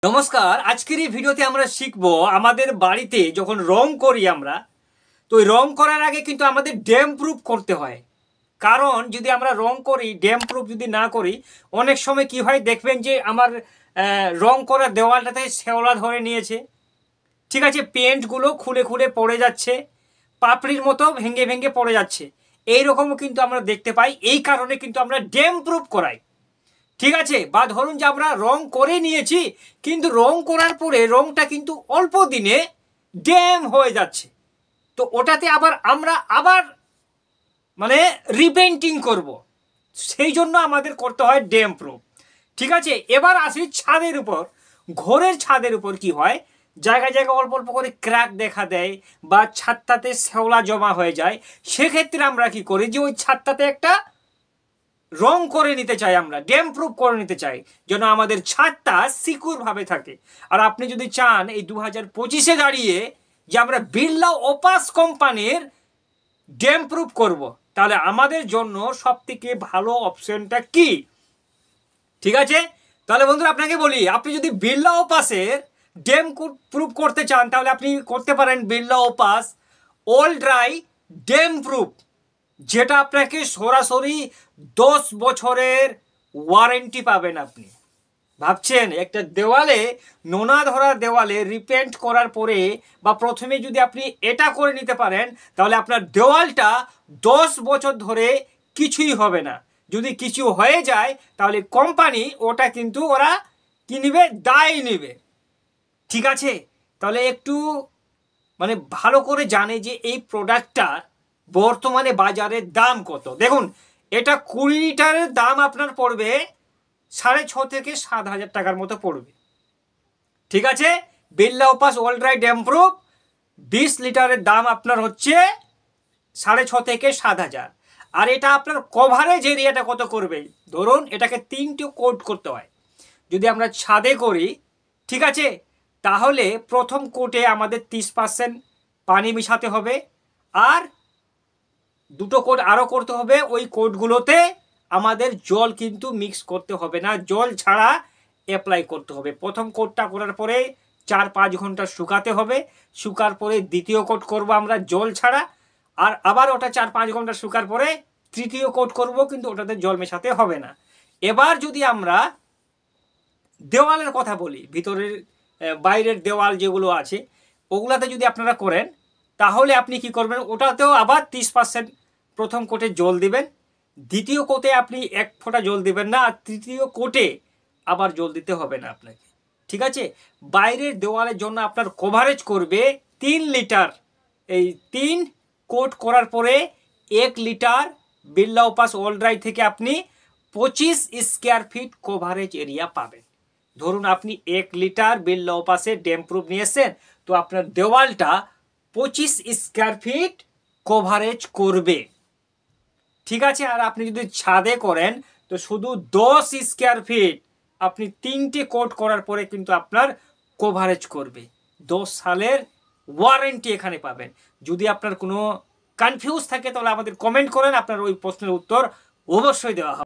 নমস্কার। আজকের এই ভিডিওতে আমরা শিখব আমাদের বাড়িতে যখন রং করি আমরা, তো ওই রং করার আগে কিন্তু আমাদের ড্যাম্প প্রুফ করতে হয়। কারণ যদি আমরা রং করি ড্যাম্প প্রুফ যদি না করি, অনেক সময় কি হয় দেখবেন যে আমার রং করা দেওয়ালটাতে শ্যাওলা ধরে নিয়েছে, ঠিক আছে, পেন্টগুলো খুলে খুলে পড়ে যাচ্ছে, পাপড়ির মতো ভেঙে ভেঙে পড়ে যাচ্ছে। এইরকমও কিন্তু আমরা দেখতে পাই। এই কারণে কিন্তু আমরা ড্যাম্প প্রুফ করাই, ঠিক আছে। বা ধরুন যে আমরা রং করে নিয়েছি, কিন্তু রং করার পরে রংটা কিন্তু অল্প দিনে ড্যাম হয়ে যাচ্ছে, তো ওটাতে আমরা আবার রিপেন্টিং করব, সেই জন্য আমাদের করতে হয় ড্যাম প্রুফ, ঠিক আছে। এবার আসি ছাদের উপর। ঘরের ছাদের উপর কি হয়, জায়গায় জায়গায় অল্প অল্প করে ক্র্যাক দেখা দেয় বা ছাদটাতে শ্যাওলা জমা হয়ে যায়। সেক্ষেত্রে আমরা কি করি যে ওই ছাদটাতে একটা রং করে নিতে চাই, আমরা ড্যাম্প প্রুফ করে নিতে চাই, যেন আমাদের ছাদটা সিকিউর ভাবে থাকে। আর আপনি যদি চান এই 2025-এ দাঁড়িয়ে যে আমরা বিড়লা ওপাস কোম্পানির ড্যাম্প প্রুফ করব, তাহলে আমাদের জন্য সব থেকে ভালো অপশনটা কি, ঠিক আছে। তাহলে বন্ধুরা আপনাকে বলি, আপনি যদি বিড়লা ওপাসের ড্যাম্প প্রুফ করতে চান তাহলে আপনি করতে পারেন Birla Opus all dry damp proof, যেটা আপনাকে সরাসরি 10 বছরের ওয়ারেন্টি পাবেন। আপনি ভাবছেন একটা দেওয়ালে, নোনা ধরা দেওয়ালে রিপেন্ট করার পরে বা প্রথমে যদি আপনি এটা করে নিতে পারেন তাহলে আপনার দেওয়ালটা 10 বছর ধরে কিছুই হবে না। যদি কিছু হয়ে যায় তাহলে কোম্পানি ওটা কিন্তু ওরা কি নিবে, দায় নিবে, ঠিক আছে। তাহলে একটু ভালো করে জানে যে এই প্রোডাক্টটার বর্তমানে বাজারের দাম কত। দেখুন, এটা 20 লিটারের দাম আপনার পড়বে 6.5 থেকে 7,000 টাকার মতো পড়বে, ঠিক আছে। Birla Opus all dry damp proof 20 লিটারের দাম আপনার হচ্ছে 6.5 থেকে 7,000। আর এটা আপনার কভারেজ এরিয়াটা কত করবে, ধরুন এটাকে 3টে কোট করতে হয়। যদি আমরা ছাদে করি, ঠিক আছে, তাহলে প্রথম কোটে আমাদের 30% পানি মিশাতে হবে, আর 2টো কোট আরও করতে হবে। ওই কোটগুলোতে আমাদের জল কিন্তু মিক্স করতে হবে না, জল ছাড়া অ্যাপ্লাই করতে হবে। প্রথম কোটটা করার পরে 4-5 ঘন্টা শুকাতে হবে, শুকার পরে দ্বিতীয় কোট করব আমরা জল ছাড়া, আর আবার ওটা 4-5 ঘন্টা শুকার পরে তৃতীয় কোট করব, কিন্তু ওটাতে জল মেশাতে হবে না। এবার যদি আমরা দেওয়ালের কথা বলি, ভিতরের বাইরের দেওয়াল যেগুলো আছে ওগুলাতে যদি আপনারা করেন তাহলে আপনি কি করবেন, ওটাতেও আবার 30% প্রথম কোটে জল দিবেন, দ্বিতীয় কোটে আপনি 1 ফোঁটা জল দিবেন না, আর তৃতীয় কোটে আবার জল দিতে হবে না আপনাকে, ঠিক আছে। বাইরের দেওয়ালের জন্য আপনার কভারেজ করবে 3 লিটার। এই 3 কোট করার পরে 1 litre Birla Opus all dry থেকে আপনি 25 স্কোয়ার ফিট কভারেজ এরিয়া পাবেন। ধরুন আপনি 1 লিটার বিড়লা ওপাসে ড্যাম্প প্রুফ নিয়ে এসেছেন, তো আপনার দেওয়ালটা 25 স্কোয়ার ফিট কভারেজ করবে, ঠিক আছে। আর আপনি যদি ছাদে করেন তো শুধু 10 স্কোয়ার ফিট আপনি 3টে কোট করার পরে কিন্তু আপনার কভারেজ করবে। 10 সালের ওয়ারেন্টি এখানে পাবেন। যদি আপনার কোনো কনফিউজ থাকে তাহলে আমাদের কমেন্ট করেন, আপনার ওই প্রশ্নের উত্তর অবশ্যই দেওয়া হবে।